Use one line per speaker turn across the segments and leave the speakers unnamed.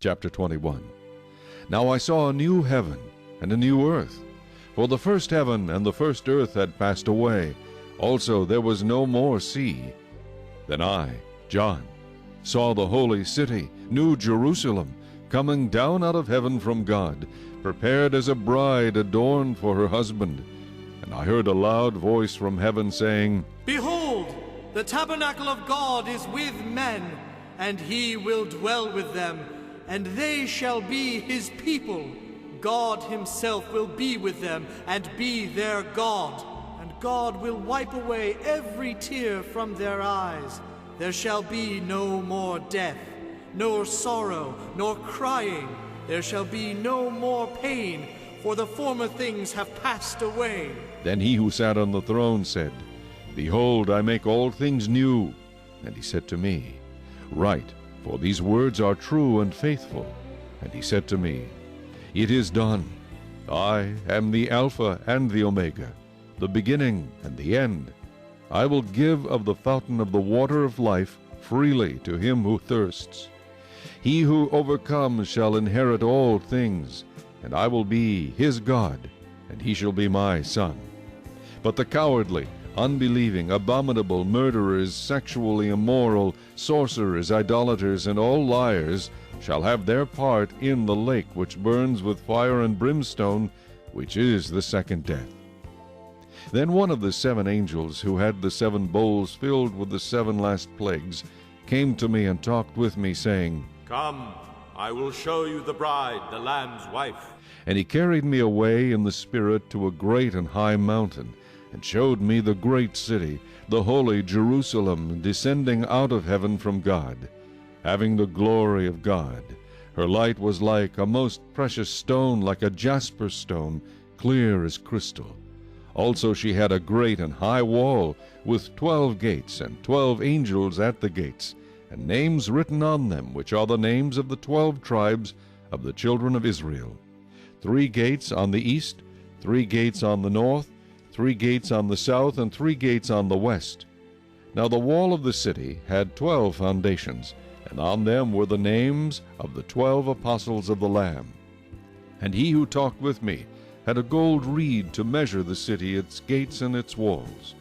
Chapter 21. Now I saw a new heaven and a new earth, for the first heaven and the first earth had passed away. Also there was no more sea. Then I, John, saw the holy city, New Jerusalem, coming down out of heaven from God, prepared as a bride adorned for her husband. And I heard a loud voice from heaven saying,
Behold, the tabernacle of God is with men, and he will dwell with them, and they shall be his people. God himself will be with them, and be their God. And God will wipe away every tear from their eyes. There shall be no more death, nor sorrow, nor crying. There shall be no more pain, for the former things have passed away.
Then he who sat on the throne said, Behold, I make all things new. And he said to me, Write, for these words are true and faithful. And he said to me, It is done. I am the Alpha and the Omega, the beginning and the end. I will give of the fountain of the water of life freely to him who thirsts. He who overcomes shall inherit all things, and I will be his God, and he shall be my son. But the cowardly, unbelieving, abominable, murderers, sexually immoral, sorcerers, idolaters, and all liars shall have their part in the lake which burns with fire and brimstone, which is the second death. Then one of the seven angels who had the seven bowls filled with the seven last plagues came to me and talked with me, saying,
Come, I will show you the bride, the Lamb's wife.
And he carried me away in the Spirit to a great and high mountain, and showed me the great city, the holy Jerusalem, descending out of heaven from God, having the glory of God. Her light was like a most precious stone, like a jasper stone, clear as crystal. Also she had a great and high wall, with 12 gates, and 12 angels at the gates, and names written on them, which are the names of the 12 tribes of the children of Israel. 3 gates on the east, 3 gates on the north, 3 gates on the south, and 3 gates on the west. Now the wall of the city had 12 foundations, and on them were the names of the 12 apostles of the Lamb. And he who talked with me had a gold reed to measure the city, its gates and its walls.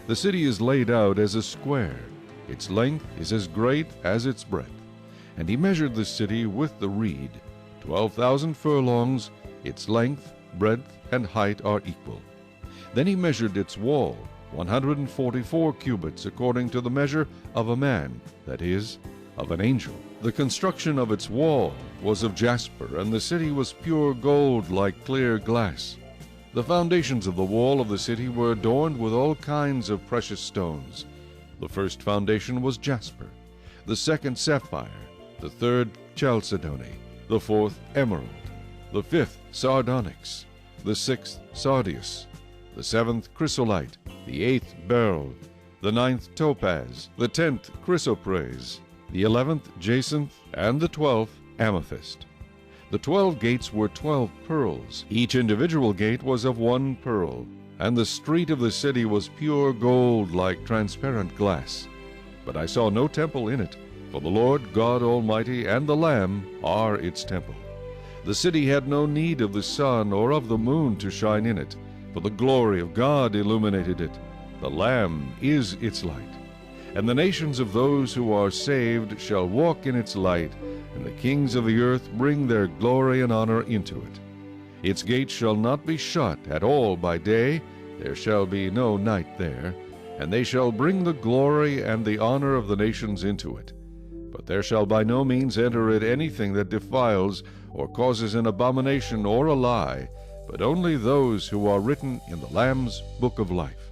The city is laid out as a square. Its length is as great as its breadth. And he measured the city with the reed, 12,000 furlongs. Its length, breadth, and height are equal. Then he measured its wall, 144 cubits, according to the measure of a man, that is, of an angel. The construction of its wall was of jasper, and the city was pure gold like clear glass. The foundations of the wall of the city were adorned with all kinds of precious stones. The first foundation was jasper, the second sapphire, the third chalcedony, the fourth emerald, the fifth sardonyx, the sixth sardius, the seventh chrysolite, the eighth beryl, the ninth topaz, the 10th chrysoprase, the 11th jacinth, and the 12th amethyst. The 12 gates were 12 pearls. Each individual gate was of 1 pearl, and the street of the city was pure gold like transparent glass. But I saw no temple in it, for the Lord God Almighty and the Lamb are its temple. The city had no need of the sun or of the moon to shine in it, for the glory of God illuminated it. The Lamb is its light. And the nations of those who are saved shall walk in its light, and the kings of the earth bring their glory and honor into it. Its gates shall not be shut at all by day, there shall be no night there, and they shall bring the glory and the honor of the nations into it. But there shall by no means enter it anything that defiles, or causes an abomination or a lie, but only those who are written in the Lamb's book of life.